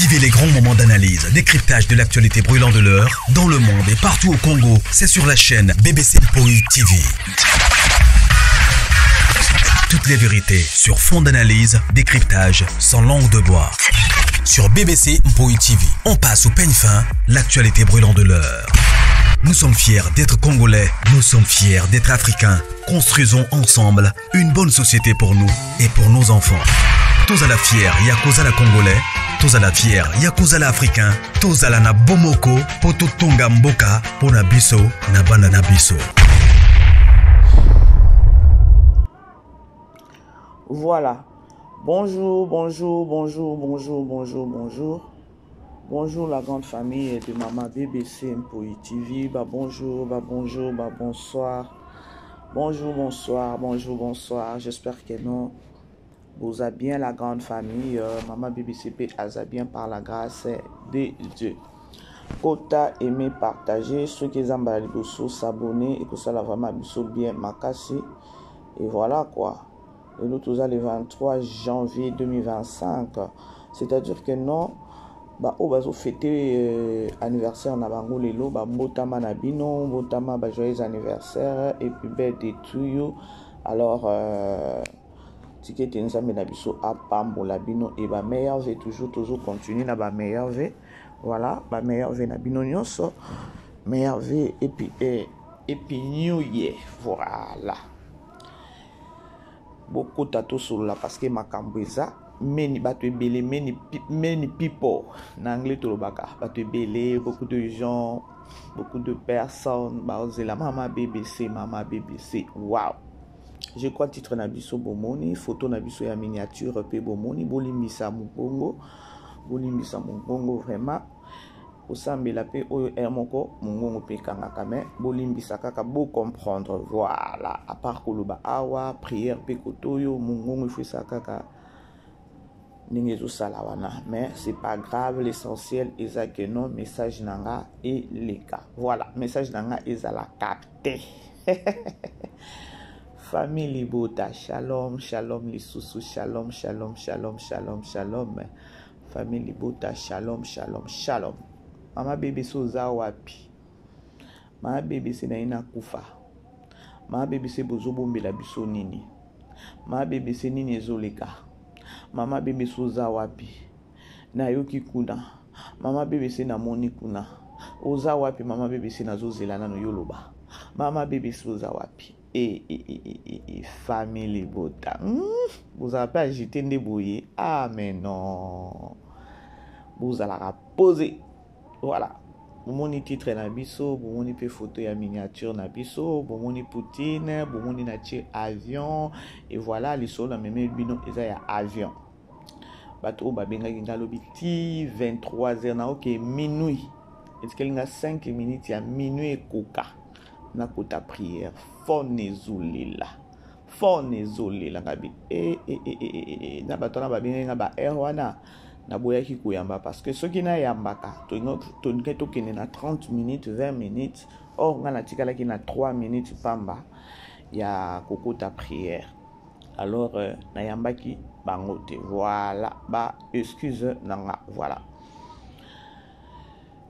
Vivez les grands moments d'analyse, décryptage de l'actualité brûlante de l'heure, dans le monde et partout au Congo. C'est sur la chaîne BBC Mpoï TV. Toutes les vérités sur fond d'analyse, décryptage, sans langue de bois. Sur BBC Mpoï TV, on passe au peigne fin, l'actualité brûlante de l'heure. Nous sommes fiers d'être Congolais, nous sommes fiers d'être Africains. Construisons ensemble une bonne société pour nous et pour nos enfants. Tous à la fière, Yakozala Congolais. Tous à la fière, Yakozala Africain. Tous à la na Bomoko, Poto Tonga Mboka, Pona Biso, na Banana Biso. Voilà. Bonjour, bonjour, bonjour, bonjour, bonjour, bonjour. Bonjour la grande famille de Maman BBC Mpoï TV. Bonjour, bonjour, bonsoir. Bonjour, bonsoir, bonjour, bonsoir. J'espère que non. Vous avez bien la grande famille. Maman BBCP a bien par la grâce de Dieu. Kota, aimer, partager. Ceux qui ont s'abonner et que ça la vraiment bien makasi. Et voilà quoi. Et nous tous le 23 janvier 2025. C'est-à-dire que non. On va fêter anniversaire na bango lelo ba mbotama na bino mbotama ba joyeux anniversaire et puis birthday to you. Alors ticket nzambe na biso apambola bino et ba meilleur vie toujours continuer na ba meilleur vie. Voilà, ba meilleur vie na bino nyonso meilleur vie et puis new year. Voilà. Beaucoup tato sur la parce que makambo eza many people en anglais tout le baka beaucoup de gens, beaucoup de personnes la maman BBC wow. Je crois titre na biso bomoni photo na biso ya miniature pe bomoni bolimbisa mubongo vraiment osambela pe oyo moko mongongo pe kangaka mais bolimbisa kaka bo comprendre. Voilà, à part koloba awa prière pe kotoyo mongongo faut ça kaka mais c'est pas grave, l'essentiel est que non message nanga et les cas. Voilà, message nanga est à la capter. Famille Libota, shalom, shalom, les sous shalom, shalom, shalom, shalom, shalom. Famille Libota, shalom, shalom, shalom. Mama bébé soza wapi. Mama bébé c'est naina kufa. Mama bébé c'est bozo bombe la biso nini. Mama bébé c'est nini ezoleka. Mama bébé soza wapi na yoki kuna mama bébé se na moni kuna oza wapi mama bébé se na zozela na no yoloba mama bébé soza wapi famille bota vous avez pas agité ndeboye. Ah mais non vous allez la poser. Voilà, bomoni titre na biso bomoni pe photo ya miniature na biso bomoni Poutine bomoni na tie avion et voilà les solo na meme bino eza ya avion bato babenga ngalobi ti 23h na OK minuit est-ce qu'il y a 5 minutes ya minuit koka na kota prière fonezulela ngabi na bato na babenga ba erwana na boyaki koyamba parce que ceux qui na yambaka to ngeto kene na 30 minutes 20 minutes or ngana tikala ki na 3 minutes pamba ya kokota prière. Alors na yambaki bangote. Voilà, excuse nanga. Voilà,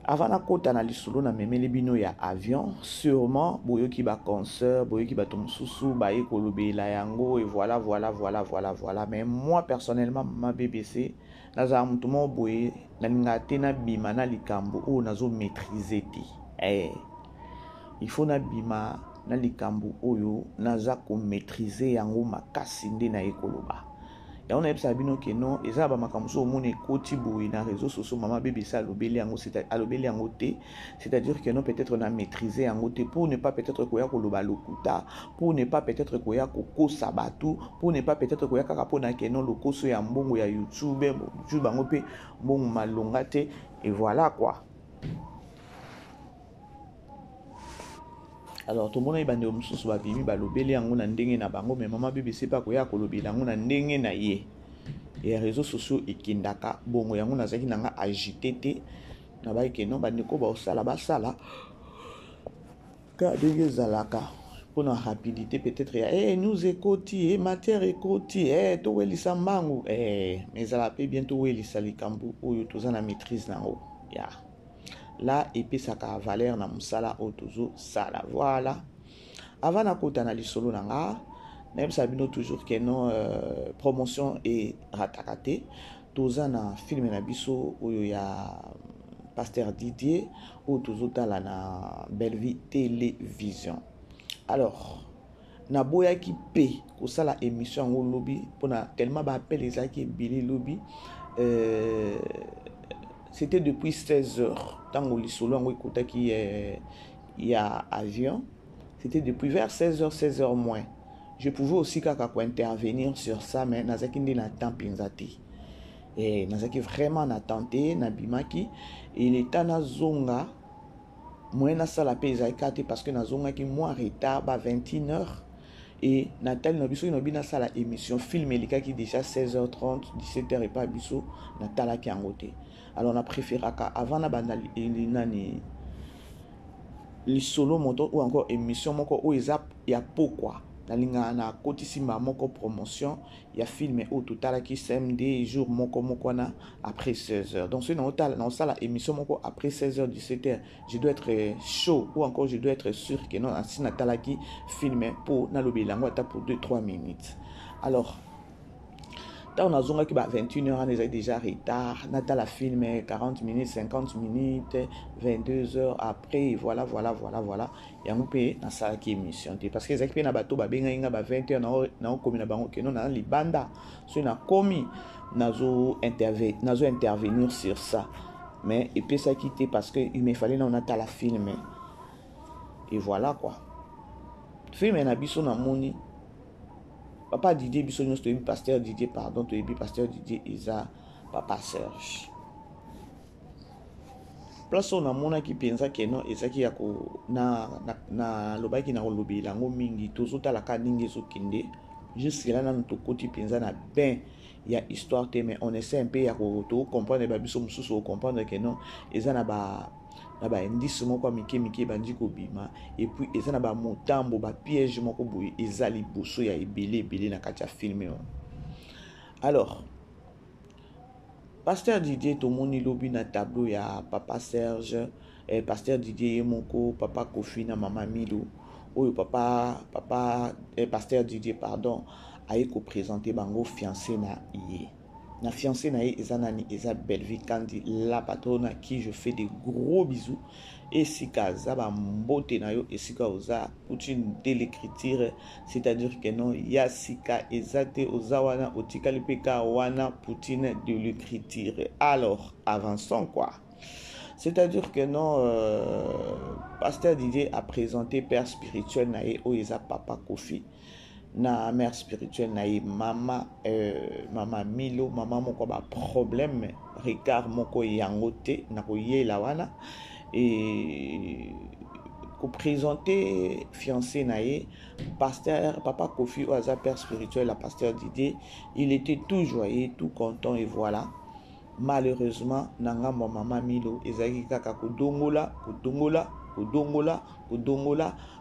avant na kota na lisolo na memele bino ya avion sûrement boyoki ba concert boyoki ba tomsusu ba ekolobela yango et voilà mais moi personnellement ma BBC naza mutu mo boye na ninga tena bima na likambo o nazo maîtriser ti il faut na bima na likambo oyo naza ko maîtriser yango makasi nde na ekoloba ya on a ebisa bino ke non eza ba makambo so moni koti boye na réseaux sociaux mama BBC alobeli yango c'est-à-dire que non peut-être na maîtriser yango te pour ne pas peut-être koya koloba lokuta pour ne pas peut-être koya kokosa batu pour ne pas peut-être koya kaka pona ke non lokoso ya mbongo ya YouTube bango pe mbongo malonga te et voilà quoi. Alors tout le monde est bandé mususu ba bimi ba lobeli yango na ndenge na bango mais mama BBC pa koya kolobela yango na ndenge na ye et réseaux sociaux ekindaka bongo yango na zaki nanga agité te na ba ke non bandeko ba osala basala ka ndenge zalaka pour la rapidité peut-être nous écouter matière écouter to welisa mangu mais ça la peut bientôt welisa likambu ou to na maîtrise na haut ya là et puis ça ka valeur na musala otozo sala voilà avant na kota na lisolo nanga même sabino toujours que non promotion et ratakate toza na film na biso oyo ya Pasteur Didier ou toujours tala na Belle Vie Télévision. Alors, na boya ki pe ko sala émission au lobby pour na tellement ba appel les qui bilé lobby c'était depuis 16h tango lisolo ngo écouta qui il y a avion, c'était depuis vers 16h moins. Je pouvais aussi kaka ko intervenir sur ça mais nazaki ndi na temps pinzati. Et nazaki vraiment na tenté na bimaki et l'état na zonga moi na sala pesa ikate parce que na zonga ki moi retard ba 21h et natal na biso inobi na sala émission film elika ki déjà 16h30 17h et pas biso na tala ki angote. Alors on a préféré ka avant na banda nani li solo moto ou encore émission moko o ezap ya pourquoi na linga na kotisima moko promotion ya film au total qui samedi jour moko na après 16h donc c'est dans ça la émission moko après 16h 17h je dois être chaud ou encore je dois être sûr que non si natala qui film pour na lobi lango ta pour 2-3 minutes. Alors on a zonga qui 21h on est déjà retard natala film 40 minutes 50 minutes 22h après voilà ya mpe na sala ki émission parce que ezaki na bato ba benga inga ba 20h na komi na bango keno na libanda so na komi nazo intervenir sur ça mais et puis ça quitté parce que il me fallait on atala film et voilà quoi film na biso na moni papa Didier biso nyos to pasteur Didier pardon to pasteur Didier Isa papa Serge place on a mona ki penza que non ezaki ya ko na lobaki na lobi lango mingi tozota la ka ningi so kinde juste là na to koti penza na ben ya histoire te mais on essaie un peu ya ko to comprendre ba biso mususu comprendre que non ezana ba indice moko mike bandi ko bima et puis ezana ba motambo ba piège moko boye ezali boso ya ebele na katia filmer. Alors Pasteur Didier tomoni lobi na tableau ya papa Serge Pasteur Didier moko papa Kofi na mama Milo oyo papa Pasteur Didier pardon aye ko présenter bango fiancé na iye na fiancé na ezanani eza Belle Vie Kandi la patronne à qui je fais des gros bisous et sika zaba mbote na yo et sika oza poutine de l'écriture c'est-à-dire que non ya sika ezate ozawana otikali peka wana poutine de l'écriture. Alors avançons quoi. C'est-à-dire que non Pasteur Didier a présenté père spirituel na o eza papa Kofi na mère spirituelle na mama Milo mama moko ba problème regard moko yangote na ko yela wana et ko présenter fiancé na pasteur papa Kofi oza père spirituel la pasteur Didier il était tout joyeux tout content et voilà malheureusement nanga mama Milo ezaki kaka kodongola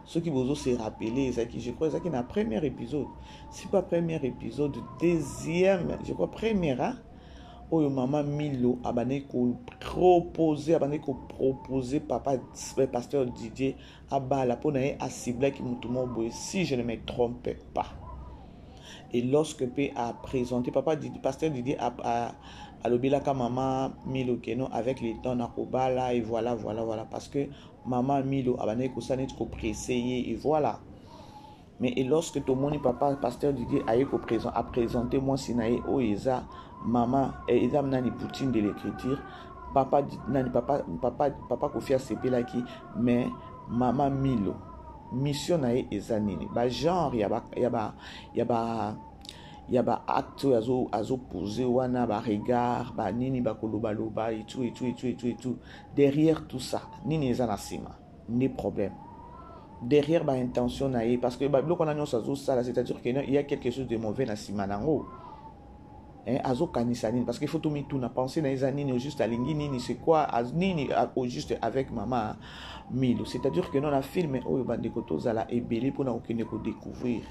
ce qui vous se rappeler je crois que c'est le premier épisode si pas premier épisode deuxième je crois première hein oyo mama Milo abane ko proposer papa pasteur Didier abala pona a ciblé qui mutumo boy si je ne me trompe pas. Et lorsque P a présenté papa pasteur Didier a lobelaka mama Milo keno avec les temps na kobala et voilà parce que maman Milo abane ko sanet ko pressé et voilà. Mais et lorsque tout le monde papa pasteur Didier a présenté moi sinae o eza maman et eza nani poutine de l'écriture papa Kofi a sepela qui mais maman Milo mission na eza nini ba genre ya ba acte azo poser wana ba regard ba nini ba koloba et tout derrière tout ça nini eza na sima ni problème derrière ba intention na parce que ba biloko na nyonso azo sala c'est-à-dire que il y a quelque chose de mauvais na sima nango azo kanisa nini parce qu'il faut tout mettre tout na penser na eza nini juste alingi nini c'est quoi nini au juste avec maman Milo, c'est-à-dire que dans la film oyo bandeko tozala ebele pona okende ko découvrir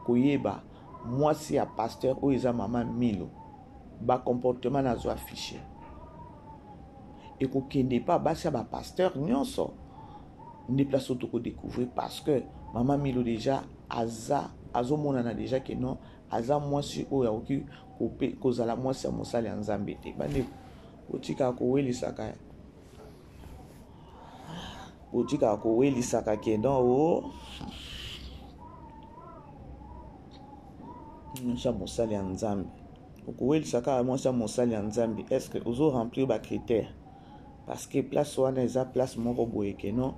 koyeba moi si a pasteur oyo eza maman Milo ba comportement nazo affiché et kokende pas basi ba pasteur nyonso ne place auto ko découvrir parce que maman Milo déjà azomonana déjà que non aza mwasi oyo akoki kozala mwasi ya mosali ya nzambe te bandeko otika kowelisaka ke don o mwasi ya mosali ya nzambe okowelisaka mwasi ya mosali ya nzambe est-ce que ozo remplir ba critères parce que place wana eza place moko boye ke non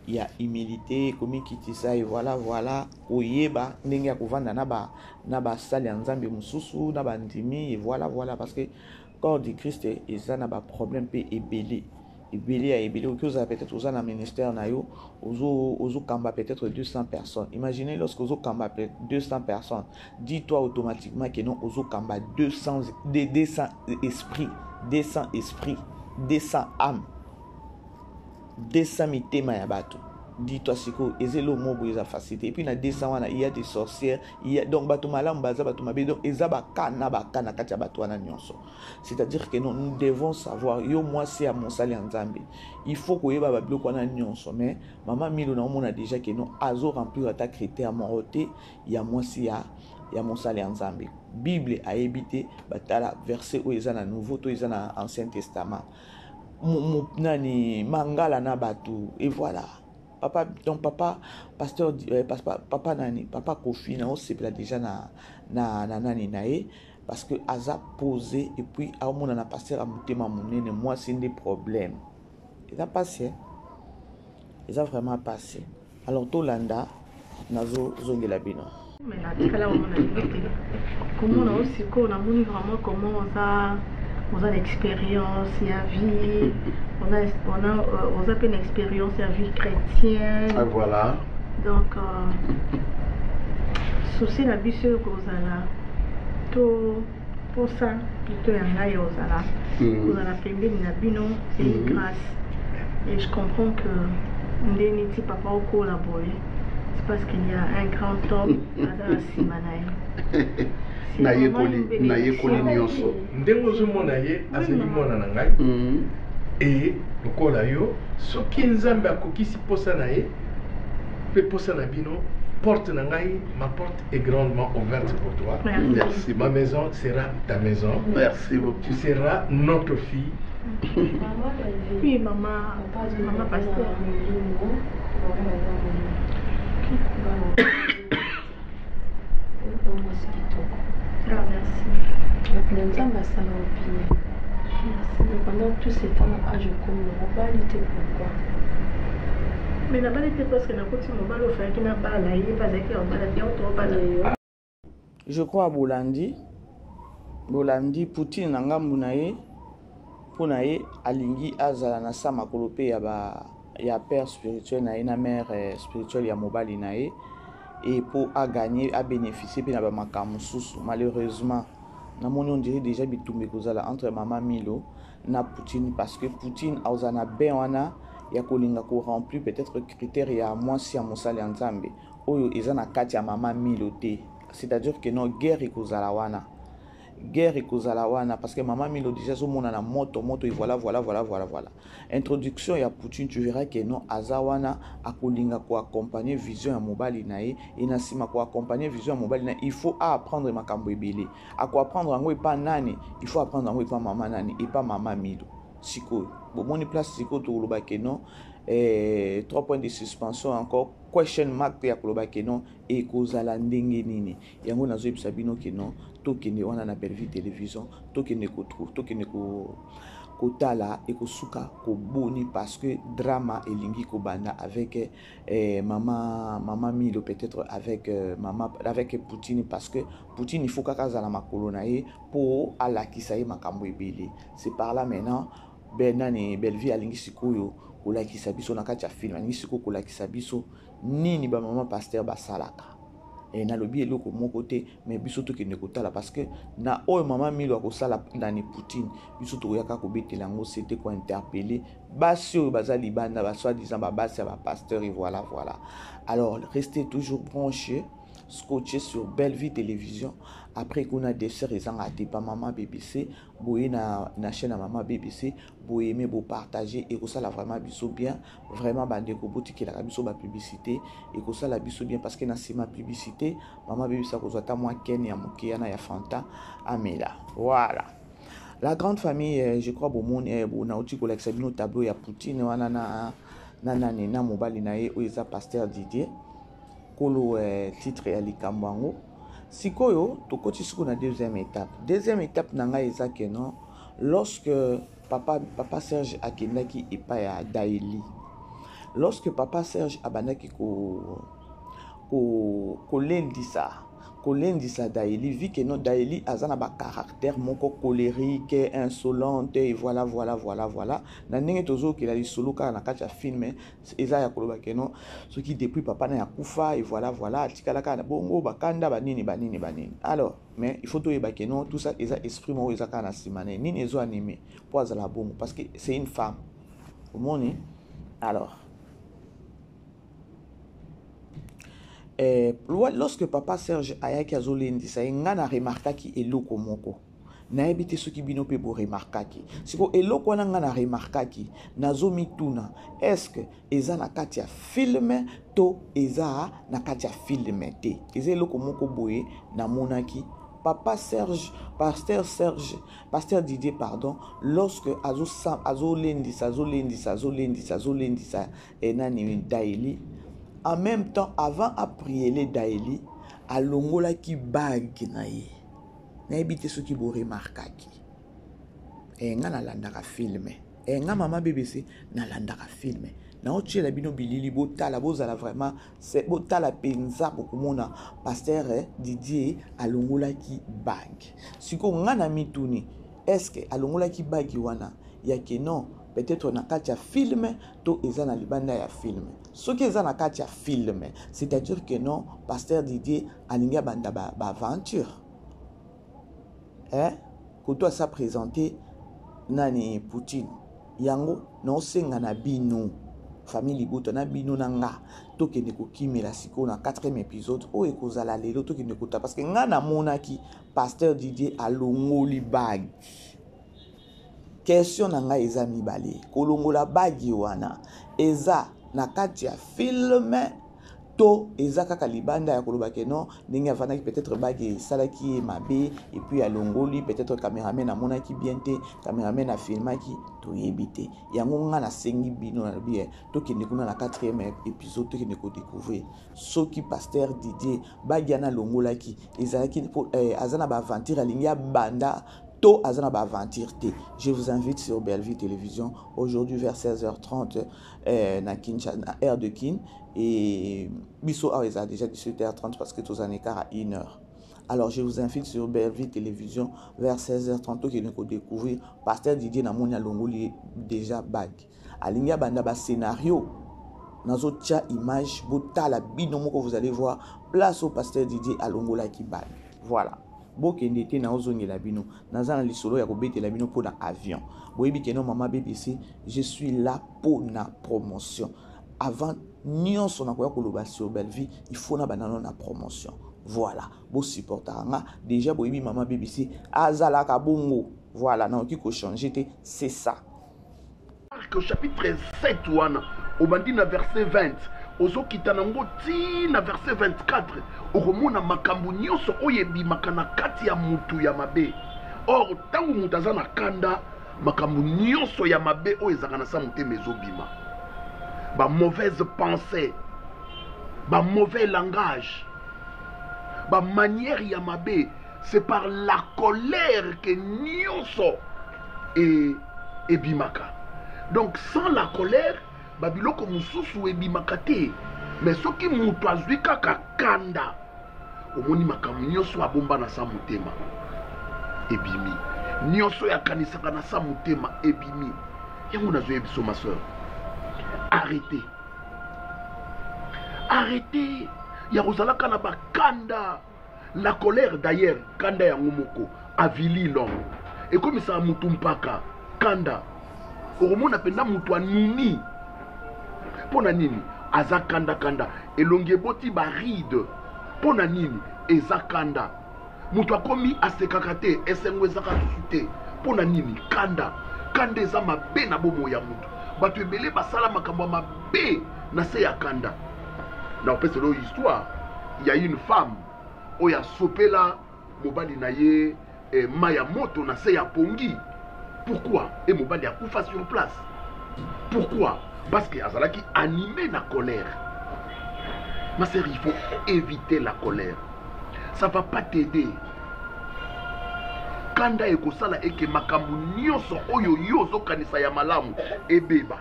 il y a humilité comme kitisa et voilà oyeba ndenge ya kovanda na ba sali ya nzambe mususu na ba ndimi et voilà parce que corps du Christ eza na ba problème pe ebele que vous avez peut-être aux un ministère na yo ozo kamba peut-être 200 personnes. Imaginez lorsque ozo kamba 200 personnes, dis-toi automatiquement que non ozo kamba 200 esprits, 200 âmes, 200 mitema ya bato. Dis-toi siko ezelo mobo eza facilité et puis na 200 wana il y a des sorcières, il y a donc bato malamu baza bato mabe donc eza bakana kati ya bato wana nyonso. C'est-à-dire que nous devons savoir yo moi c'est à mosali ya nzambe. Il faut koyeba ba biloko wana nyonso mais maman Milo na omona déjà que non azo remplir ta critère moroté ya moi c'est ya mosali ya nzambe. Bible a évité batala verset où eza na nouveau to eza na ancien testament. Nani mangala na bato et voilà. Papa pasteur papa Kofi na osepela déjà na nani nae parce que aza posé et puis a mona na pasteur amutema monene moi c'est des problèmes. Il a passé. Il a vraiment passé. Alors Tolanda nazo zongela bino. Mais la tikala on a dit comment on a aussi qu'on a moni vraiment comment on a l'expérience, il y a vie, on a une expérience, il y a vie chrétienne. Ah, voilà. Donc, souci la vie sur Kozala, tout pour ça, plutôt il y en a Ozala. Kozala pembe na bino, c'est une grâce. Et je comprends que Ndeni papa au collaborer, c'est parce qu'il y a un grand homme à la Simanaï. Na yekoli nyonso ndengo zomona ye azali mwana na ngai et lokola yo soki nzambe akokisi posa na ye pe posa na bino porte na ngai ma porte est grandement ouverte pour toi. Merci. Ma maison sera ta maison. Merci beaucoup. Tu seras notre fille. Oui, maman pasteur. Ah, merci. Pendant tout ce temps, je comme pas lutter pourquoi. Mais la balle était parce que la côté mobile au fait qu'il n'a pas là, il est pas écrit en balle, je crois à Bolandi Poutine nanga munaye ponaye alingi azala na sama kolope ya père spirituel na mère spirituelle ya mobile nae et pour à gagner à bénéficier puis na ba makambo susu malheureusement na moni on dirait déjà bitumbe kozala entre maman Milo na Poutine parce que Poutine azana ben wana ya kolinga ko remplir peut-être critères ya moi si ya mosali nzambe oyo ezana kati ya maman Milo te, c'est-à-dire que non guerre ekozala wana parce que maman Milo déjà zomona na moto et voilà introduction ya Poutine tu verras que non azawana akolinga ko accompagner vision ya mobali nae et na sima ko accompagner vision ya mobali na il faut apprendre makambo ebele ako apprendre ngo pas nani il faut apprendre ngo pas maman nani et pas maman Milo siko bon moni place siko to loba que non 3 points de suspension encore question mark ya koloba que non et kozala ndenge nini yango nazo ebisa bino que non tokende wana na Bellevue télévision tokende ko trouve tokende ko kotala et kosuka ko boni parce que drama elingi ko banda avec maman Milo peut-être avec Poutine parce que Poutine il faut kakazala makolo na ye pour alakisa ye makambo ebele. C'est par là maintenant benani Bellevue alingi sikoyo kolakisa biso na kati ya film alingi sikoyo kolakisa biso nini ba maman pasteur basalaka et na lobi eloko mon côté mais biso to kende kotala parce que na oyo mama milo akosala ndani Poutine biso to yaka ko betela ngo c'était quoi interpeller basi oyo baza libanda ba soit disant ba basi ba pasteur et voilà. Alors restez toujours branchés, scotché sur Belle Vie Télévision. Après qu'on a des sœurs et pas maman BBC, boye na chaîne à maman BBC, boye aimer beau partager et que ça la vraiment biso bien, vraiment bande ko boutique la biso ba publicité et que ça la biso bien parce que na c'est ma publicité, maman BBC ko zota moi Ken ya Mukia na ya Fanta Amela. Voilà. La grande famille, je crois bon monde bon na oti ko la sabino tableau ya Poutine wana na mobali na ye oza pasteur Didier kolo titre ya likambango sikoyo tokoti siko na deuxième étape nanga eza que non lorsque papa Serge akendaki epa ya Daeli, lorsque papa Serge abandaki kolendisa Daeli, vu que non Daeli azana ba caractère moko colérique, insolente et voilà. Na ndenge tozo ke la solo ka na kati ya film eza ya koloba ke non ce qui depuis papa na ya kufa et voilà tikala ka na bongo bakanda banini. Alors mais il faut to yeba ke non tout ça eza esprit mo eza ka na simane nini ezo animé pour azala bongo parce que c'est une femme au monde. Alors lorsque papa Serge ayaki azolendisa nga na remarkaki eloko moko na ebite soki bino pe bo remarkaki siko eloko wana nga na remarkaki nazo mituna est-ce que eza na kati ya film to eza na kati ya film te eza eloko moko boye na monaki papa Serge pasteur Didier pardon lorsque azolendisa nani Daeli. En même temps, avant à prier les Daeli, à longola qui bague naïe. N'habite ceux qui vous remarquent. Et nga na landaka filme. Et nga maman BBC na landaka filme. Na otie la bino bilili botala bozala vraiment c'est botala penza beaucoup mona pasteur Didier à longola qui bague. Siko nga na mituni. Est-ce que à longola qui bague wana ya que non peut-être na katia film to eza na libanda ya film. Ce qui est na katia film, c'est-à-dire que non pasteur Didier alinga banda ba aventure. Quand toi ça présenté nani Poutine yango non senga na bino famille liboto na bino nanga to kende ko kimela siko na 4e épisode o ekozala lelo to kende kota parce que nga na monaki pasteur Didier alongoli bag. Question nanga eza mibale kolongola bagi wana eza na kati ya film to eza kaka libanda ya koloba ke non ndenge avanaki peut-être bagi salaki mabe et puis alongoli peut-être cameraman na monaki bien te cameraman na filmaki to yebite yango nga na sengi bino na bien to kende kuna na 4e épisode to kende ko découvrir soki pasteur Didier bagi na longolaki ezalaki azana ba aventure alingi banda to azana ba aventure te. Je vous invite sur Belle Vie Télévision aujourd'hui vers 16h30 na Kinshasa, na air de Kin et biso a déjà 18h30 parce que tous en écart à 1h. Alors je vous invite sur Belle Vie Télévision vers 16h30 qui nous découvrir pasteur Didier na monia longoli déjà bag. Alinga banda ba scénario nazo tia image botala binomo que vous allez voir place au pasteur Didier à longola qui bag. Voilà. Bokende te na ozongi la bino nazana lisolo ya kobete la bino pour na avion boyebi ke non maman BBC je suis là pour na promotion avant nyonso na koya koloba sur Belle Vie il faut na banano na promotion voilà bo supporter nga déjà boyebi maman BBC azala ka bongo voilà na oki ko changer te c'est ça au chapitre 7 wana au bandi na verset 20 ozo kitanango ti na verset 24 okomona makambo nyonso oyebi makana kati ya mutu ya mabe or tangu mutu aza na kanda makambo nyonso ya mabe oyo ezaka na sa motema ezobima ba mauvaise pensée ba mauvais langage ba manière ya mabe c'est par la colère que nyonso et bimaka donc sans la colère babiloko mususu ebimaka te mais soki mutu azwi kaka kanda omoni makambo nyonso abomba na sa motema ebimi nyonso yakanisaka na sa motema ebimi yango nazoyebi biso ma soeur arrêtez ya kozala kana ba kanda la colère d'ailleurs kanda ya ngomoko avili l'homme et comme ça mutu mpaka kanda okomona penda mutu anini pona nini aza kanda kanda elongi eboti baride pona nini eza kanda mutu akomi asekaka te esengo ezaka susu te pona nini kanda kanda eza mabe na bomo ya mutu bato ebele basala makambo ya mabe na se ya kanda na opesa leo histoire il y a une femme oyo asopela mobali na ye ma ya moto na se ya pongi. Pourquoi? Et mobali akufa sur place. Pourquoi? Parce que azalaki animé na colère. Ma sœur, il faut éviter la colère. Ça va pas t'aider. Kanda ekosala eke makambu nyonso oyo yo zokanisa ya malamu ebeba.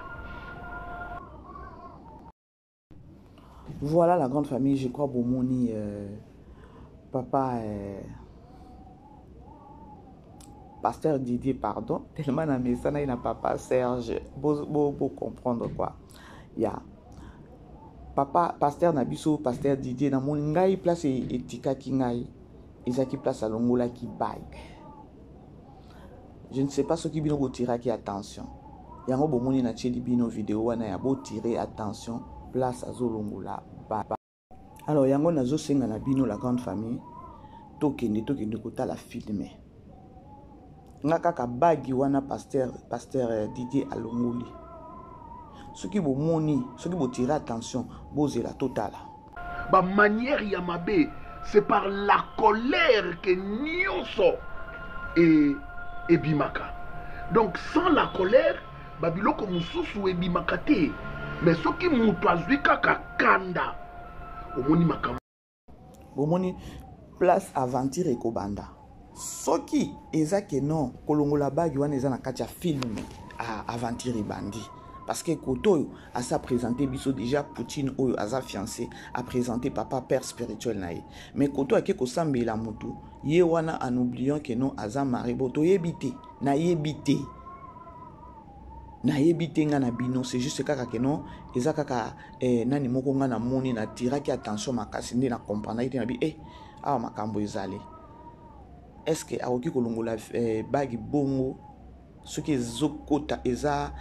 Voilà la grande famille, je crois Bomoni papa pasteur Didier, pardon, tellement na mesana ina papa Serge, beau comprendre quoi. Ya papa pasteur Nabiso, pasteur Didier na mon ngai place etika kingai, ezaki place à longola ki bag. Je ne sais pas ce qui bino tira qui attention. Yango bomoni na tcheli bino vidéo wana ya bo tirer attention place à zolongola bag. Alors yango nazo senga na bino la grande famille tokende kota la filmer. Nga kaka bagi wana pasteur Didier alongoli. Ce qui bomoni, ce qui bo tirer attention, boze la totale. Ba manière ya mabe, c'est par la colère que nyonso et bimaka. Donc sans la colère, babiloko mususu e bimaka te. Mais ce qui mutu azwi kaka kanda. Omoni makambo. Bomoni place aventure ekobanda. Soki ezake non kolongola bagi wana eza na kati ya film aventure bandi. Parce que Koto a sa présenté biso déjà Poutine oyo asa fiancé a présenté papa père spirituel nae. Mais Koto a keko sambe la mutu ye wana en oubliant que non asa mari boto yebite na yebite nga na bino. C'est juste kaka que non eza kaka nani moko nga na moni na tira ki attention makasi nde na comprendre ite na bi awa makambo ezali. Est-ce que aoki kolongola bagi bongo ce qui zokota eza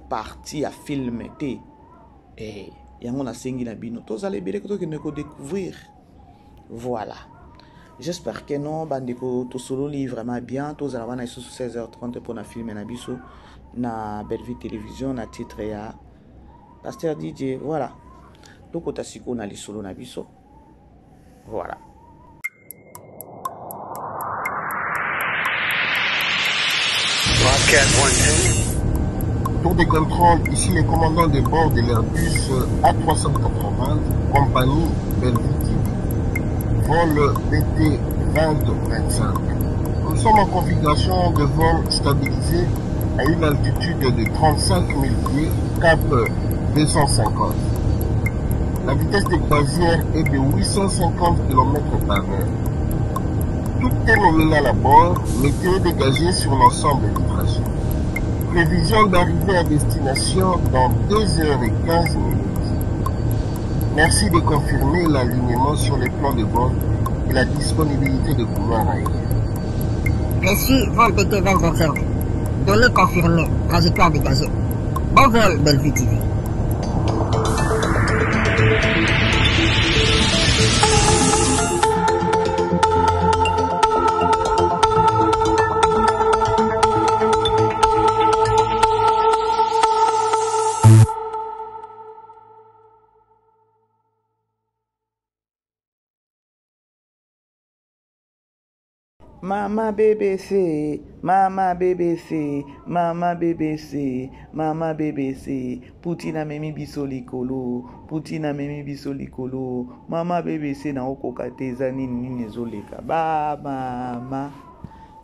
parti à film te yango na sengi na bino toza lebele ko découvrir. Voilà, j'espère que non bandeko to solo vraiment bien toza wana sur 16h30 pour na film na biso na Belle Vie Télévision na titre ya pasteur DJ. Voilà tokota siko na lisolo na biso. Voilà. Tour des contrôles, ici le commandant de bord de l'Airbus A380, compagnie Belle Vie TV. Vol BT 2025. Nous sommes en configuration de vol stabilisé à une altitude de 35 000 pieds, cap 250. La vitesse de croisière est de 850 km/h. Tout est nominal à bord, météo dégagée sur l'ensemble du trajet. Prévision d'arriver à destination dans 2h15. Merci de confirmer l'alignement sur les plans de vol et la disponibilité de couloirs aériens. Reçu vol BT 2025. Données confirmées. Trajectoire dégagée. Bon vol, Belle Vie TV. Mama BBC, Mama BBC, Mama BBC, Mama BBC, Poutine a memi biso likolo, Poutine a memi biso likolo, Mama BBC na okokate nini ezoleka. Ba mama,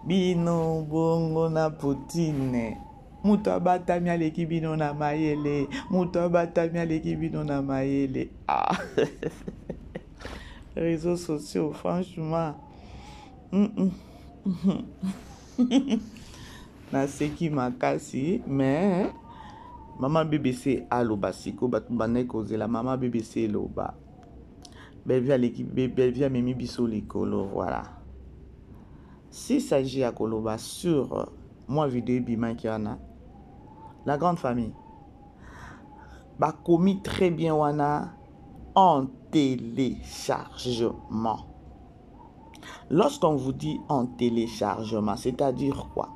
bino bongo na Poutine. Mutu abatami aleki bino na mayele, mutu abatami aleki bino na mayele. Ah, réseaux sociaux, franchement. Na seki makasi mais Maman BBC aloba siko batu banai kozela Maman BBC loba Bellevue à l'équipe, Bellevue à Mimi Bisso Likolo, voilà. S'il s'agit à Koloba sur moi vidéo Bima Kiana, la grande famille, bah commis très bien wana en téléchargement. Lorsqu'on vous dit en téléchargement, c'est-à-dire quoi?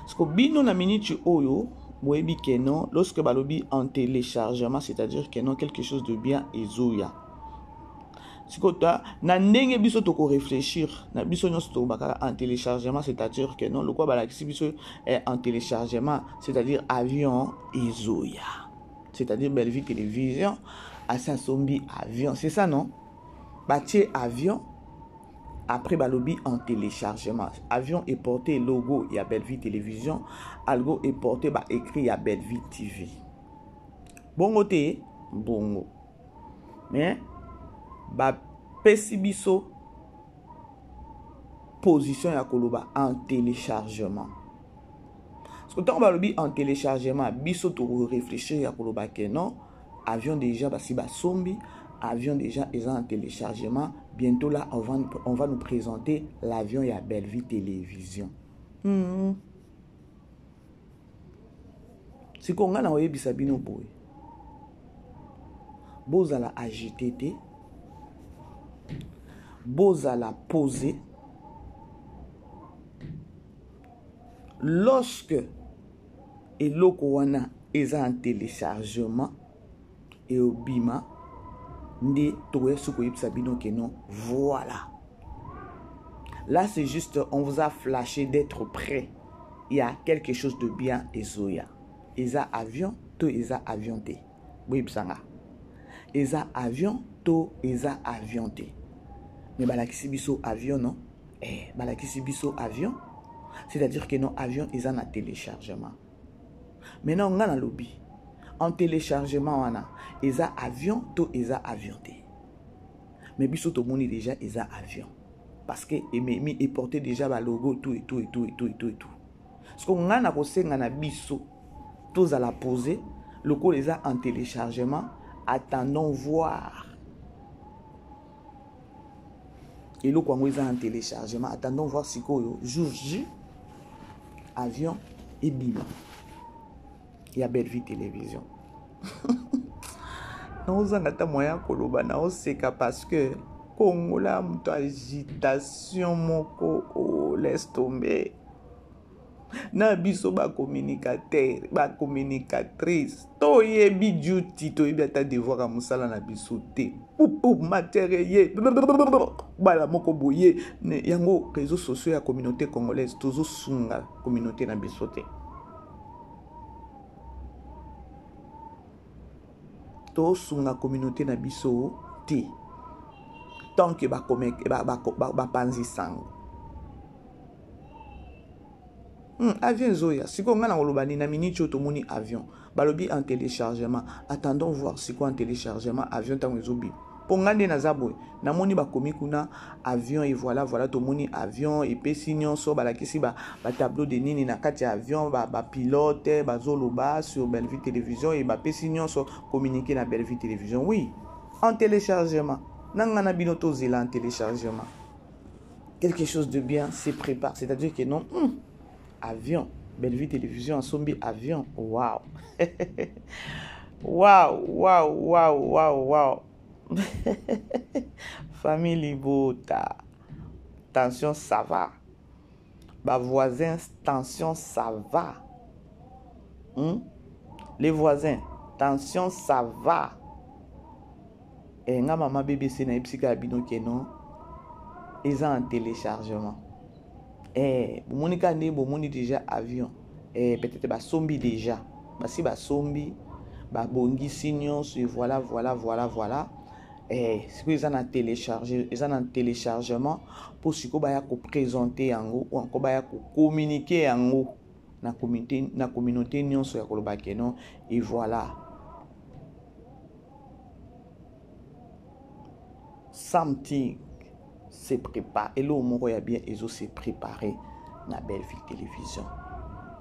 Parce que bino na minute oyo, webi kenon, lorsque balobi en téléchargement, c'est-à-dire que non quelque chose de bien ezoya. Si kota na ndenge biso to ko réfléchir, na biso nyonso to baka en téléchargement, c'est-à-dire que non le quoi balakisi biso est en téléchargement, c'est-à-dire avion ezoya. C'est-à-dire Bellevue télévision, Assa Sombi avion, c'est ça non? Bâtir avion. Après balobi en téléchargement. Avion est porté logo, il y a Bellevue télévision. Algo est porté bah écrit il y a Bellevue TV. Bongo te, bongo. Mais bah pesibiso position ya koloba en téléchargement. Parce que tant balobi en téléchargement, biso to réfléchir ya koloba que non, avion déjà bah si bah sombi. Avion déjà est en téléchargement. Bientôt là, on va nous présenter l'avion et à Bellevue télévision. Si on a envoyé bisabino boy, bozala agité, bozala posé. Lorsque et lokowana est en téléchargement et au bima. Voilà. Là, c'est juste, on vous a flashé d'être prêt. Il y a quelque chose de bien et zoya. Eza avion, to eza avion te. Oui, psanga. Eza avion, to eza avion te. Mais balakisi biso avion, non? Balakisi biso avion. C'est-à-dire que non, avion, ils en a téléchargement. Maintenant, on a le lobby. En téléchargement, on a eza avion, to eza avion te. Mais biso to moni déjà eza avion. Parce que il portait déjà le logo tout et tout et tout et tout et tout et tout. Parce qu'on a posé na biso, tous à la poser, le code eza en téléchargement, attendons voir. Et le quoi eza en téléchargement, attendons voir si quoi jour J, avion et bima. Il y a Bellevue télévision. Nous avons moyen koloba na oseka parce que Congo la muto agitation moko laisse tomber. Na biso ba communicateur, ba communicatrice. To yebi duty to yebi ata devoir a musala na biso te. Pou matériel. Bala moko boye yango réseaux sociaux ya communauté congolaise tozo sunga communauté na biso te. Sunga communauté na biso ti tant que ba panzi sang avion zoya siko ngana olobani na minute otomoni avion balobi en téléchargement attendons voir siko en téléchargement avion tango ezobi pongande na zabwe na moni ba komi kuna avion et voilà tomoni avion et pesi nyonso balakisi ba tableau de nini na kati avion ba pilote ba zoloba sur Bellevue télévision et ba pesi nyonso communiquer na Bellevue télévision. Oui, en téléchargement nanga na binoto zela en téléchargement quelque chose de bien se prépare, c'est-à-dire que non avion Bellevue télévision en sombi avion. Waouh. Waouh. Famille Bota. Tension, ça va. Bah, voisins, tension, ça va. Les voisins, tension, ça va. Et nga maman BBC na ipsika bino kenon. Ils ont un téléchargement. Monika ne bomoni déjà avion. Peut-être ba sombi déjà. Bah si ba sombi, ba bongi signon, voilà. Ce qu'ils ont téléchargé, ils ont un téléchargement pour ce qu'on va présenter en haut ou encore va communiquer en haut na communauté nion sur Kolobakeno et voilà. Something se prépare et l'eau moro ya bien ils ont se préparé na Bellevue télévision.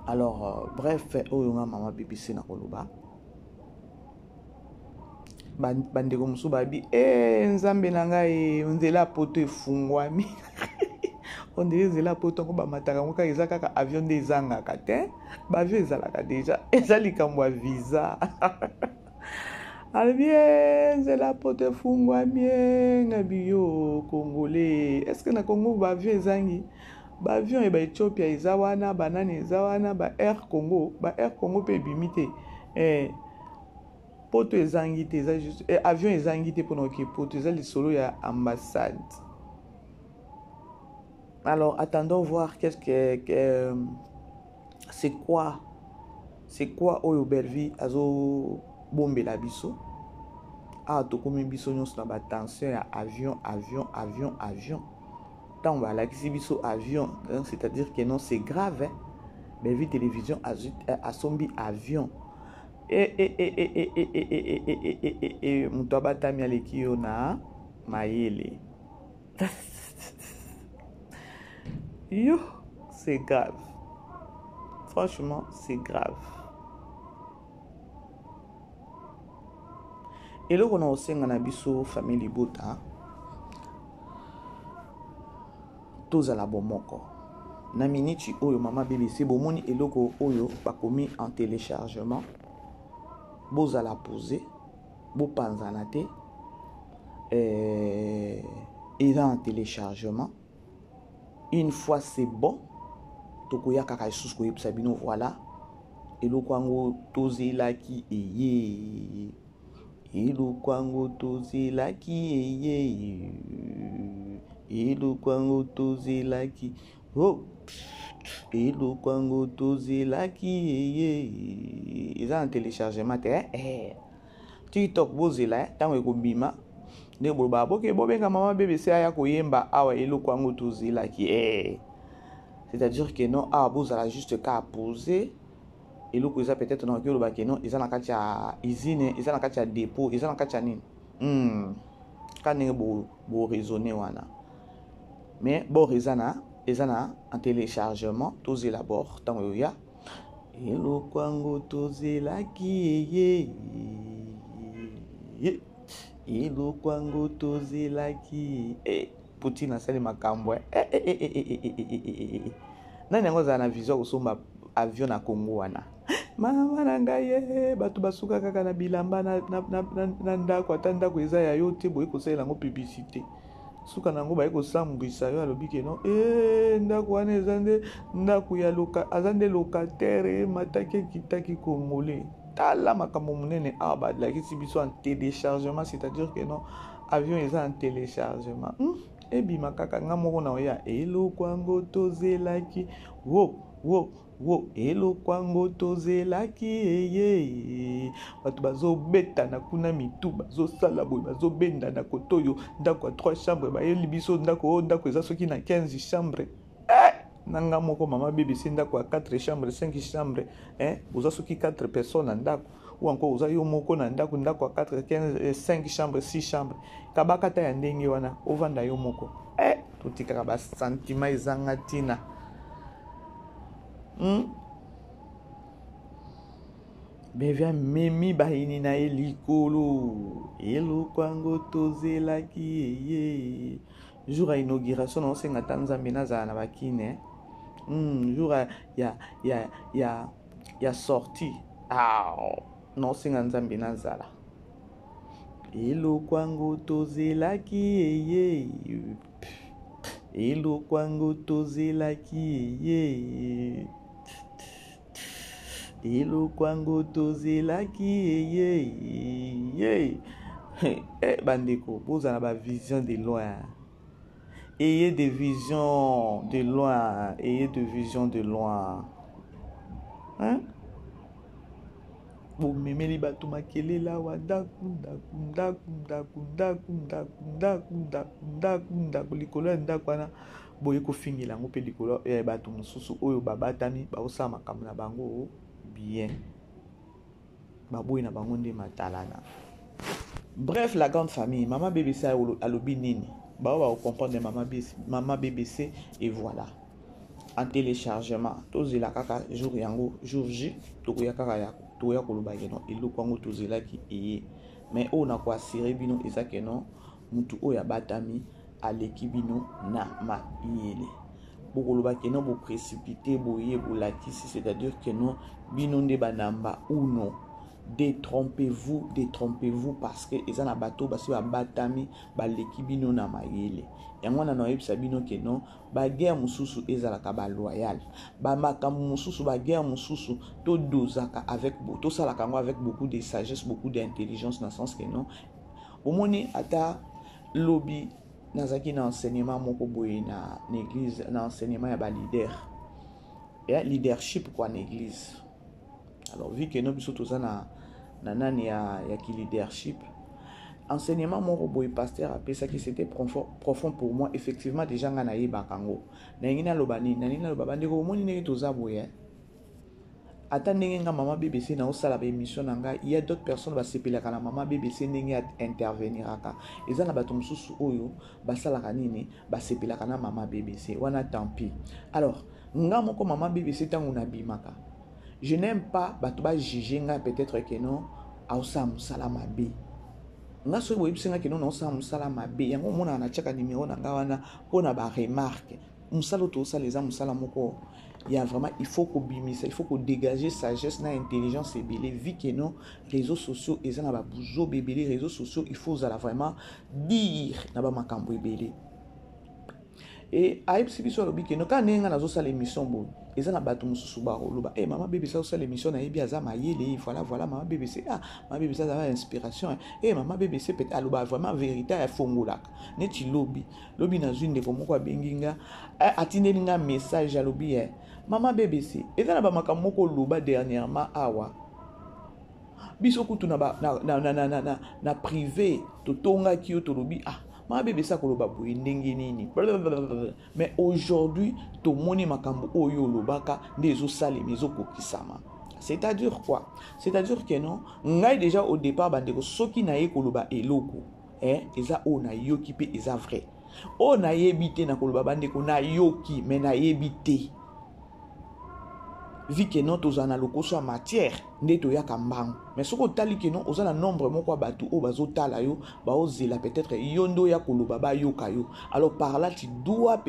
Alors bref, oyonga maman BBC na Koloba. bandeko mosusu babi nzambe na ngai nzela poto efungwami ondire nzela poto yango bamataka yango kaka eza kaka avion nde ezangaka te baavion ezalaka deja eza likambo ya visa alobi nzela poto efungwami ngabi yo congolais estce na congo baavion ezangi baavion ya baethiopia eza wana banani eza wana Air Congo mpe ebimi te poto ezangi te eza juste avion ezangi te mpona oke poto eza lisolo ya ambassade. Alors attendons voir qu'est-ce que c'est quoi oyo Belvi azo bombela biso tokomi biso nyonso na batension ya avion tant balakisi biso avion c'est-à-dire que non c'est grave hein? Belvi télévision asombi avion moto abatami aleki yo na mayele yo c'est grave, franchement c'est grave. Eloko na osenga na biso famille Libota tozala bomoko na miniti oyo mama BBC bomoni eloko oyo bakomi en téléchargement bozala poser bopanzana te eza en téléchargement. Une fois c'est bon tokoya kaka isusu koyebisa bino voilà eloko yango tozelaki eye eloko yango tozelaki eye eloko yango tozelaki eloko yango tozelaki eye eza en téléchargement te TikTok bozela ntango ekobima nde boloba boke bobenga mama BBC aya koyemba awa eloko yango tozelaki c'est-à-dire que non awa bozala juste ka poser eloko eza peut-être na koloba que non eza na kati ya usine eza na kati ya dépôt eza na kati ya nini ka ndenge bo raisonner wana mais bon eza na en téléchargement tozela bord ntango yoya eloko yango tozelaki eye eloko yango tozelaki Poutine asali makambo nani yango azala na vision kosomba avion na Congo wana mama na ngai bato basuka kaka na bilamba na ndako ata ndako eza ya yo te boye kosalela yango publicité suka nango baye kosambwisa yo alobi ke non ndako wana eza nde ndako ya aza nde locataire mataki ekitaki congolais tala makambo monene awa balakisi biso en téléchargement c'est-à-dire que non avion eza en téléchargement ebima kaka nga moko na oya eloko yango tozelaki wo eloko yango tozelaki eye bato bazobetana kuna mitu bazosala boye bazobenda na kotoyo ndako ya 3 chambre bayeli biso ndako eza soki na 15 chambre nanga moko mama BBC ndako ya 4 chambre 5 chambre oza soki 4 personnes na ndako ou encore oza yo moko na ndako ya 4 15 5 chambre 6 chambre kabakata ya ndenge wana ovanda yo moko totikaka ba sentiment ezanga ntina bevia memi bahini na ye likolo eloko yango tozelaki eye jour ya inauguration na osenga ta nzambe nazala na bakine jour ya sortie na osenga nzambe nazala eloko yango tozelaki eye eloko yango tozelaki eye eloko yango tozelaki eye bandeko bozala ba vision de loin ayez des visions de loin ayez des visions de loin bomemeli bato makelela awa ndaku likolo ya ndako wana boye kofingela yango mpe likolo ya bato mosusu oyo babatami baosala makambo na bango bien baboyi na bango nde matalana. Bref, la grande famille mama BBC alobi nini bao ba comprendre mama BBC et voilà en téléchargement tozela kaka jour yango jour J tokoya kaka ya toya koloba keno eloko yango tozela ki eye mais on a quoi assurer bino eza keno mutu oya batami aleki bino na mayele bokoloba keno bo précipité boye bolakisi c'est-à-dire que non bino nde banamba uno détrompez-vous parce que eza na bato basi ba batami baleki bino na mayele yango na noyebisa bino ke non ba guerre mususu ezalaka ba loyal ba makambo mususu ba guerre mususu to dozaka avec to salaka ngo avec beaucoup de sagesse beaucoup d'intelligence dans le sens que non omoni ata lobby nazaki na enseignement moko boye na église na enseignement ya ba leader et leadership quoi na église alors vu que non biso toza na nani ya ki leadership enseignement mon boy pasteur a pensé que c'était profond pour moi effectivement déjà ngana yeba kango na ngina lobani na nina lobaba ndeko moni ne toza boye ata ndenge nga mama BBC na osala ba émission nanga il y a d'autres personnes ba sepela kana mama BBC ndenge intervenir aka eza na bato mususu oyo basala kanini ba sepela kana mama BBC wana tant pis alors nga moko mama BBC tango na bimaka je n'aime pas bato ba juger nga peut-être que non ausa musala mabe nga so boye bisenga que non ausa musala mabe yango mona na chaka numéro na nga wana pona ba remarque musala to sa les musala moko il y a vraiment il faut qu'on bimisa il faut qu'on dégager sagesse na intelligence et belé vu que non réseaux sociaux et ça na ba buzo bébé réseaux sociaux il faut ça vraiment dire na ba makambo belé et aïpsi biso lobi que non quand nenga na zo sa l'émission bon et ça na bato mususu ba loba eh maman bébé ça l'émission na ebi aza mayele voilà mama bébé c'est maman bébé ça va inspiration eh maman bébé c'est peut-être aloba vraiment vérité ya fongola neti lobby na zune ko moko benginga atinelinga message alobi maman bébé c'est et ça na ba makambo moko loba dernièrement awa biso kutu na privé totonga ki to lobi ma bébé ça koloba boye ndenge nini mais aujourd'hui to moni makambo oyo lobaka ndezo sale mezo kokisama c'est-à-dire quoi c'est-à-dire que non ngai déjà au départ bandeko soki na ye koloba eloko eza o na yoki pe eza vrai o na yebite na koloba bandeko na yoki mais na yebite vu que non tozana lokoso en matière ndeto ya kambango mais soko tali que non ozana nombre moko batu o bazotala yo ba ozela peut-être yondo ya koloba ba yoka yo alors par là tu dois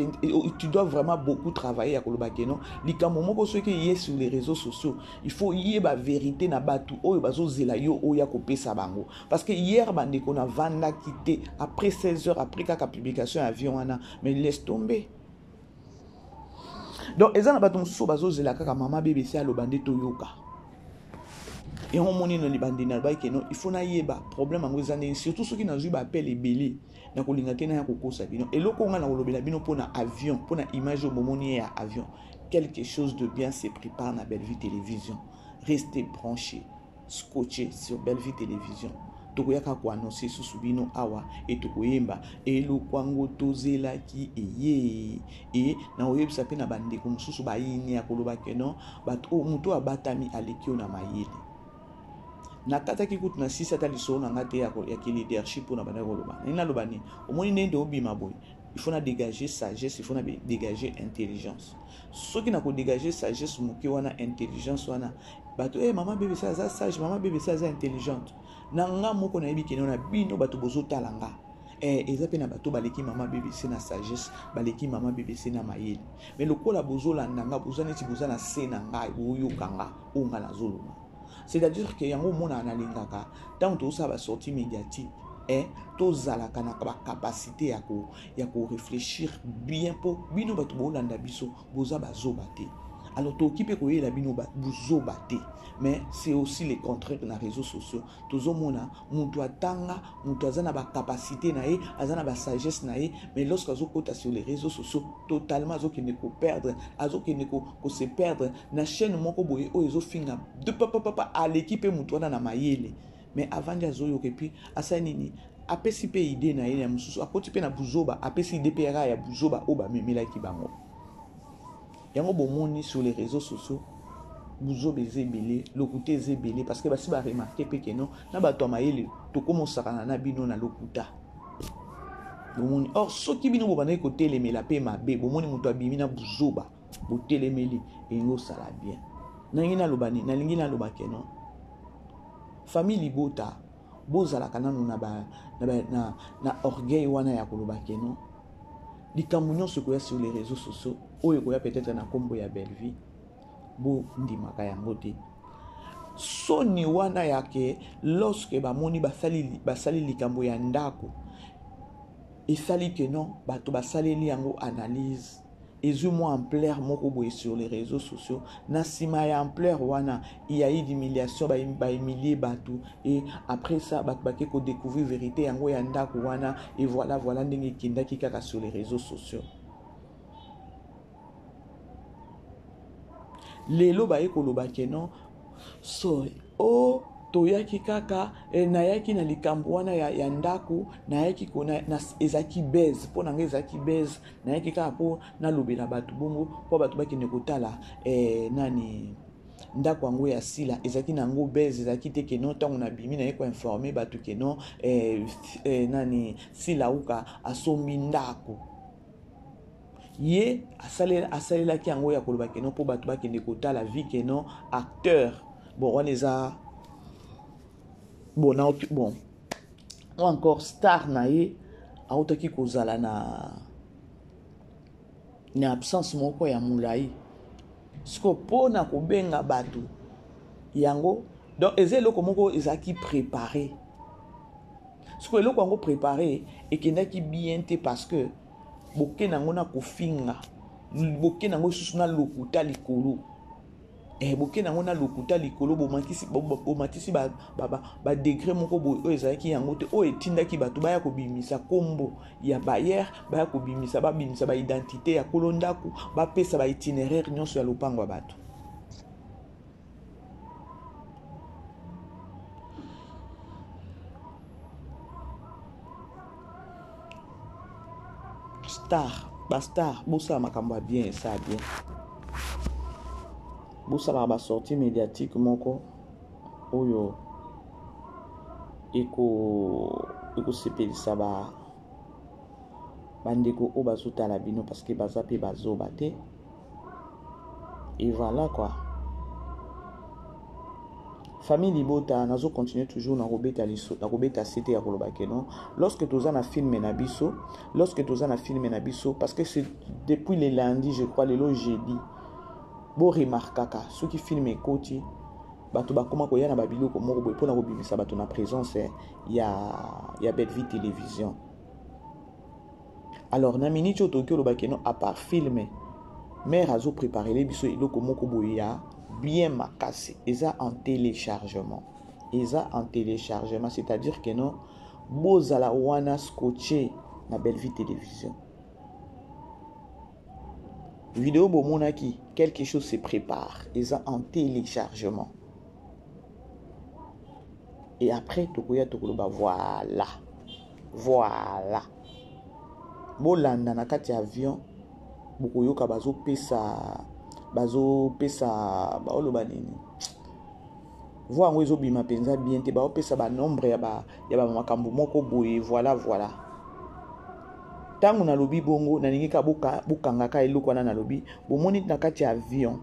vraiment beaucoup travailler ya koloba que non likambo moko soki yé sur les réseaux sociaux il faut yé ba vérité na batu o bazozela yo o ya kopesa bango parce que hier bandeko na vanda quitté après 16 heures après kaka publication avion wana mais laisse tomber. Donc eza na bato mususu bazozela kaka mama BBC alobande toyoka et on moni no libandi na ba ke no il faut na yeba problème ngo eza ndenge surtout ceux qui na zui ba appel ebele na kolinga ke na ya kokosa bino eloko nga na kolobela bino pona avion pona image au moment ya avion quelque chose de bien se prépare na Belle Vie Télévision restez branchés scotchés sur Belle Vie Télévision tokoyaka ko annoncer susu bino awa et tokoyemba eloko ngo tozela ki eye et na oyebisa pe na bandeko mususu ba yini ya koloba ke non bato muto abatami alekio na mayele na kata ki kutu na sisa tali so na ngate ya ki leadership na bana koloba nina lobani omoni nende obima boy il faut na dégager sagesse il faut na dégager intelligence soki na ko dégager sagesse muke wana intelligence wana bato maman bébé ça sage maman bébé ça intelligente nanga moko na yebi ke na bino bato bozotala nga eza pe na bato baleki mama BBC na sagesse baleki mama BBC na mayele mais lokola bozolanda nga bozana ti bozana se na nga oyokanga onga na zoloma c'est-à-dire que yango mona analingaka tant to ça va sortie médiatique tozalaka na ba capacité ya ko réfléchir bien pour bino bato bolanda biso boza bazobate alors t'occuper ko yela bino buzobate mais c'est aussi les contraires na réseaux sociaux tozomona muntu atanga muntu azana ba capacité na ye azana ba sagesse na ye mais lorsque azokota sur les réseaux sociaux totalement azokende ko perdre azokende ko se perdre na chaîne moko boye o ezofinga de papa à l'équipe muntu wana na mayele mais avant d'azoyo que puis asanini apesi pe idée na ye ya mususu akoti pe na buzoba apesi idée pe ya buzoba oba memela ki bango yango bomoni sur les réseaux sociaux buzoba ezebele lokuta ezebele parce que basi ba remarquer pe que non na bato mayele to komosaka na bino na lokuta bomoni or soki bino bobana ko telemela pe mabe bomoni muto abimi na buzoba botelemeli engo sala bien nangina lobani nalingina lobake non famille libota bozala kananu na orgueil wana ya kolobake non likambo nyonso koya sur les réseaux sociaux oyo koya peut-être na kombo ya belle vie bo ndimaka yango te soni wana yake lorsque bamoni basali likambo ya ndako esali que non bato basaleli yango analyse ezui mo ampleur moko boye sur les réseaux sociaux na sima ya ampleur wana il y a eu d'humiliation ba humilier bato et après ça bato bake ko découvrir vérité yango ya ndako wana et voilà ndenge kindaki kaka sur les réseaux sociaux lelo baye koloba ke non so o toyaki kaka nayaki na likambo wana ya ndako nayaki kona ezaki base po nanga ezaki base nayaki kaka po nalobela bato bongo po bato bakende kotala nani ndako yango ya sila ezaki nango base ezaki te ke non ntango na bimi naye koinforme bato ke non nani sila uka asombi ndako ye asalelaki yango ya koloba ke non po bato bakende kotala vie ke non acteur bon wana eza bon ou encore star na ye autaki kozala na absence moko ya mulai siko pona kobenga bato yango donc eza eloko moko ezaki préparé siko eloko yango préparé ekendaki bien te parce que boke nango na kofinga boke nango susu na lokuta likolo boke nango na lokuta likolo bomatisi ba degré moko boye oyo ezalaki yango te oyo etindaki bato baya kobimisa kombo ya bayer baya kobimisa babimisa ba identité ya kolo ndako bapesa ba itinéraire nyonso ya lopango ya bato star bosala makambo ya bien esa bien bosala ba sortie médiatique moko oyo ekosepelisa bandeko oyo bazotala bino parce que baza pe bazoba te et voilà quoi famille libota nazo continuer toujours na kobeta cité ya koloba ke non lorsque toza na film na biso parce que c'est depuis le lundi je crois le jeudi bo remarkaka soki film ekoti bato bakoma koya na babiloko moko boye pona kobimisa bato na présence ya Belle Vie télévision alors na minute oyo toki oloba ke non à part film mère azo préparer les biso eloko moko boye ya bien makasi eza en téléchargement c'est-à-dire que non bozala wana scotché na Belle Vie télévision vidéo bomonaki quelque chose se prépare eza en téléchargement et après tokoya tokoloba voilà bolanda na kati ya avion bokoyoka bazopesa baoloba nini voix yango ezobima mpenza bien te baopesa banombre ya bamakambo moko boye voilà ntango nalobi bongo nalingi ka bokangaka eloko wana nalobi bomoni na kati ya avion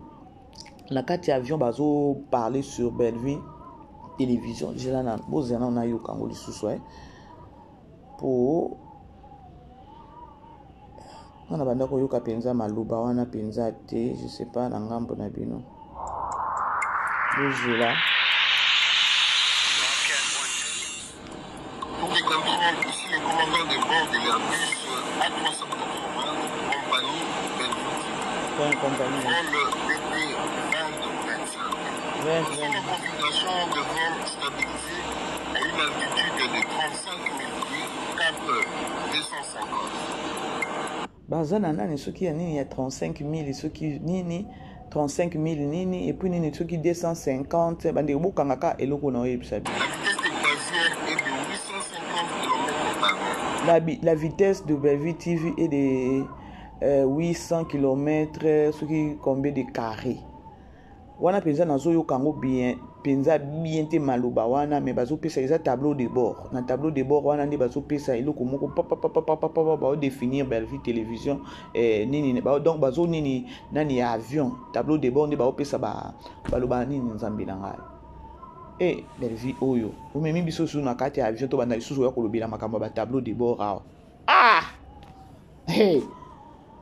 bazoparler sur Belle Vie télévision bozana na yoka yango lisusu po wana banda koyoka mpenza maloba wana mpenza te je sais pas na ngambo na bino bozela Pour les comprendre, ici le commandant de bord de l'Airbus A380, compagnie Belle Vie, vol BP 2025. Une configuration de vol stabilisée à une altitude de 35 000 pieds, cap 250. bazana nani soki ya nini ya 35 000 soki nini 35 000 nini et puis nini soki 250 bande bokangaka eloko na oyebisa bi la vitesse de Belle Vie TV est de 800 km, ce qui combien de carrés. wana penza nazo yo kango bien penza bien te maluba wana mais bazo pesa eza tableau de bord na tableau de bord wana ndi bazo pesa eloko moko ba définir Bellevue télévision nini ba donc bazo nini nani ya avion tableau de bord ndi ba pesa baloba nini nzambe na ngai Bellevue oyo omemi biso su na kati ya avion to banda lisusu ya kolobela makambo ba tableau de bord awa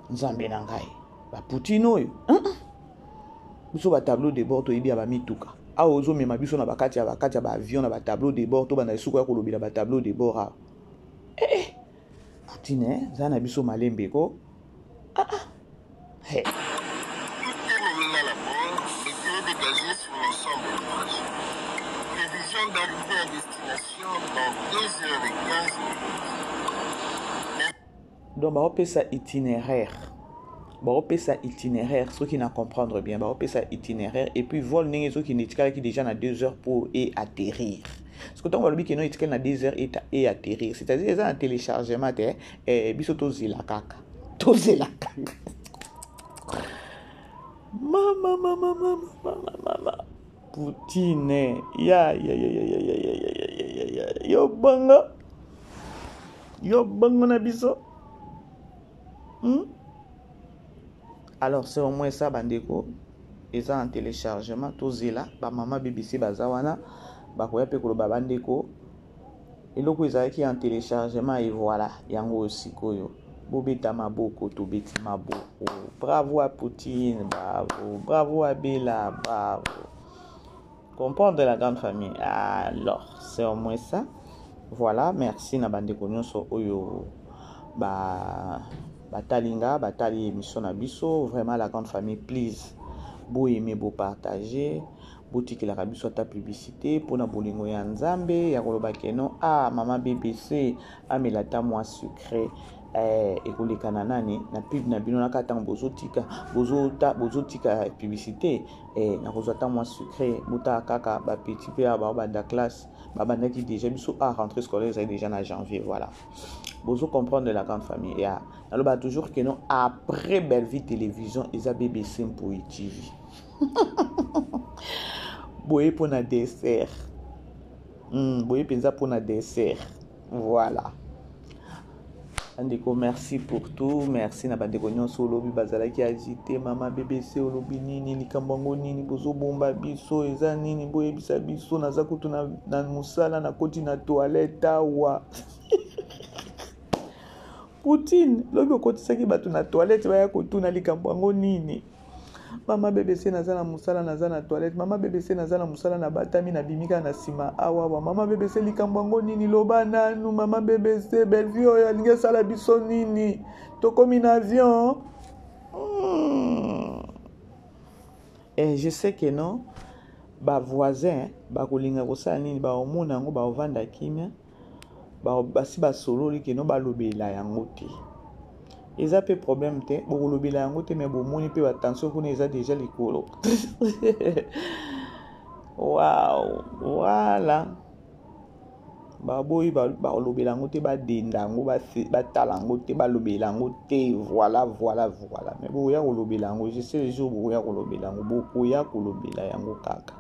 nzambe na ngai ba Poutine oyo biso ba tableau de bord to yebi ya ba mituka awo ozo mema biso na bakati ya ba avion na ba tableau de bord to banda lisusu ya kolobela ba tableau de bord awa Poutine zana biso malembe ko d'arriver à destination dans 2h15. Donc, on peut ça itinéraire. Ceux qui n'ont comprendre bien, on peut ça itinéraire. Et puis, vol n'est qui n'est qui déjà à 2 heures pour atterrir. Parce que tant que nous avons à 2 heures et atterrir, c'est-à-dire qu'ils ont un téléchargement et biso tozi la caca. Mama. Poutine, yo bango na biso. Alors c'est au moins ça bandeko, ils ont un téléchargement tozela ba mama BBC bazawana ba koya pe ko ba bandeko. Eloko ezaki en téléchargement et voilà, yango aussi koyo. Bobeta maboko to beti maboko. Bravo à Poutine, bravo à Bella, bravo. Comprendre la grande famille. Alors, c'est au moins ça. Voilà, merci na bandeko nyonso oyo batalinga, batali émission na biso, vraiment la grande famille, please. Beau aimer, beau partager, boutique la rabiso ta publicité pour na bolingo ya nzambe ya koloba keno maman BBC amelata moi sucré ekoleka na nani na pub na bino na kata bozotika publicité na kozata moi sucré muta kaka ba petit peu ba da classe ba bandaki déjà biso rentrée scolaire c'est déjà en janvier, voilà. Bozo comprendre de la grande famille ya naloba toujours que non après Bellevue télévision eza BBC Mpoyi TV. Boye pour na dessert. Boye penza pour na dessert. Voilà. Andeko, merci pour tout. Merci na bandeko nyonso lobi bazalaki agité mama BBC olobi nini likambango nini bozo bomba biso eza nini boye bisa biso naza kutu na musala na koti na toilette awa. Poutine lobi okotisaki bato na toilette baya kotuna likambango nini. Mama BBC naza na musala naza na toilette. Mama BBC naza na musala na batami na bimika na sima awa. Mama BBC likambango nini loba nanu. Mama BBC Bellevue oyo alingi sala biso nini. Tokomi na avion. Et je sais que non. Ba voisin ba kolinga kosala nini ba omona ngo ba ovanda kimia. Basi basololi ke no balobela yango te. Eza pe problème te bokolobela yango te mais bomoni pe attention kuna eza déjà likolo. Wow, voilà. Baboyi balobela yango te badenda yango batala yango te balobela yango te, voilà. Mais boya kolobela yango, je sais le jour boya kolobela yango, bokoya kolobela yango kaka.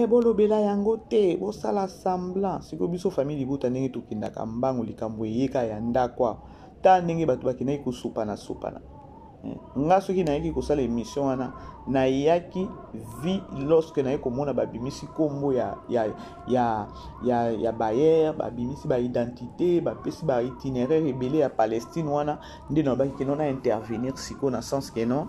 Bolobela yango te, bosala semblant. Siko biso famille libota ndenge tokendaka mbango likambo yeka ya ndakwa. Ta ndenge bato bakendaki kosopana. Nga soki nayaki kosala émission wana nayaki vi lorsque naye komona babimisi kombo ya Bayer, babimisi ba identité, bapesi ba itinéraire ebele ya Palestine wana nde na baki keno na intervenir siko na sens que non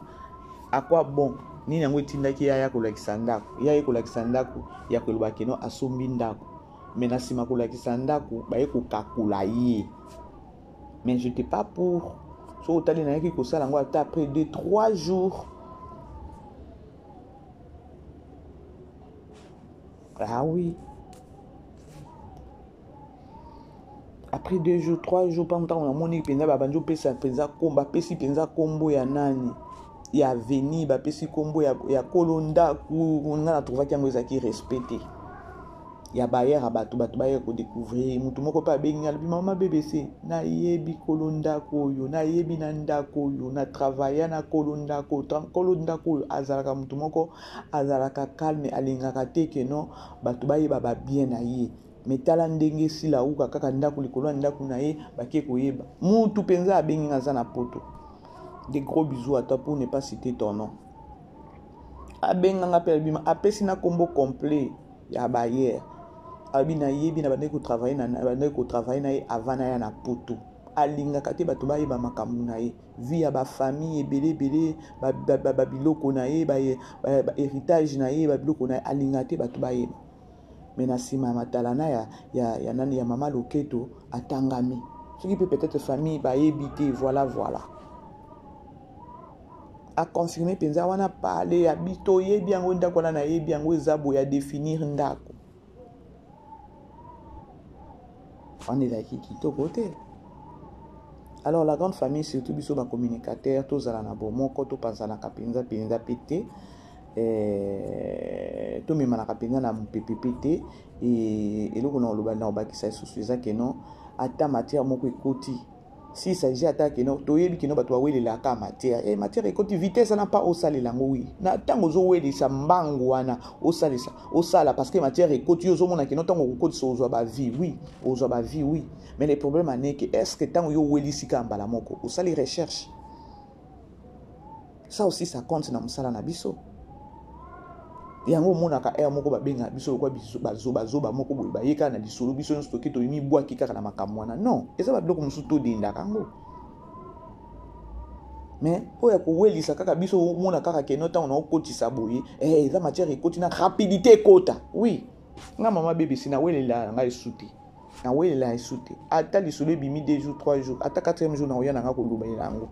à quoi bon nini yango etindaki ya kolakisa ndako ya koloba keno asombi ndako mais na sima kolakisa ndako baye kokakula ye. Mais je n'étais pas pour. So otali na yaki kosala ngo ata après 2-3 jours. Ah oui. Après 2 jours, 3 jours, pendant on a moni penza babanjo pesa penza komba pesi penza kombo ya nani. Ya veni ba pesi kombo ya kolonda ku nga na trouva ki yango ezaki respecté. ya bayere bato baye ko découvrir mutu moko pa benga bi mama BBC na yebi kolondako yo na yebi na ndako yo na travailler na kolondako yo azalaka mutu moko azalaka calme alingaka te ke no bato baye ba bien na ye metala ndenge sila uka kaka ndako likolo ndako na ye bake koyeba mutu penza abengi za na poto. Des gros bisous à toi pour ne pas citer ton nom. Abenga pe bima apesi na combo complet ya bayere. Abina yebi na bande ko travailler na avant na ya na poto. Alinga kate bato ba yeba makambu na ye. Vie ya ba famille ebele ba biloko na ye ba héritage na ye ba biloko na ye alinga te bato ba yeba. Mena sima matalana ya nani ya mama Loketo atangami. Ce qui peut peut-être famille ba yebité voilà. A confirmer penza wana parler ya bito yebi yango ndako na yebi yango ezabo ya définir ndako. On est là qui côté. Alors la grande famille surtout biso ba communicateur tous ala na bomoko to panza na kapenza pété to mema na kapenza na PPPT et eloko na loba na obakisa susu ezake non ata matière moko ekoti. Si s'agit attaquer no toyebi kino bato wele la ka matière matière ekoti vitesse na pas osale lango oui na tango zo wele sa mbangu wana osala parce que matière ekoti yo zo mona kino tango kokoti so zo ba vie oui mais le problème est que est-ce que tango yo wele sika mbala moko osali recherche ça aussi ça compte na musala na biso yango mona ka moko ba benga biso kwa biso bazoba moko boye ba yeka na lisolo biso nso toki to yimi bwa kika na makamwana non eza ba biloko musu to dinda kango mais oya ko welisa kaka biso mona kaka ke nota on okotisa boye eza matière ekoti na rapidité ekota oui nga mama BBC na welela nga esute na welela esute ata lisolo bimi 2 jours 3 jours ata 4e jour na oya na nga ko loba yango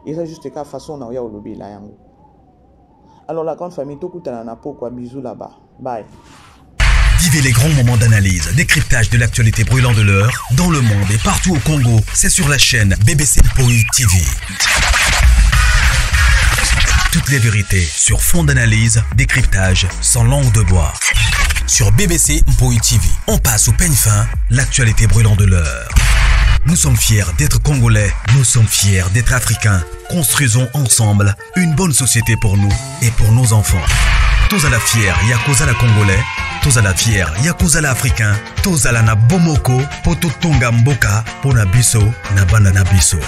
eza juste ka façon na oya olobela yango. Alors la grande famille, tout coûte à quoi bisous là-bas. Bye. Vivez les grands moments d'analyse, décryptage de l'actualité brûlante de l'heure, dans le monde et partout au Congo. C'est sur la chaîne BBC Mpoï TV. Toutes les vérités sur fond d'analyse, décryptage sans langue de bois. Sur BBC Mpoï TV, on passe au peigne fin, l'actualité brûlante de l'heure. Nous sommes fiers d'être Congolais, nous sommes fiers d'être Africains. Construisons ensemble une bonne société pour nous et pour nos enfants. Tous à la fière, Yakoza la Congolais. Tous à la fière, Yakoza la Africain. Tous à la na Bomoko, Poto Tonga Mboka, Pona Biso, na Banana Biso.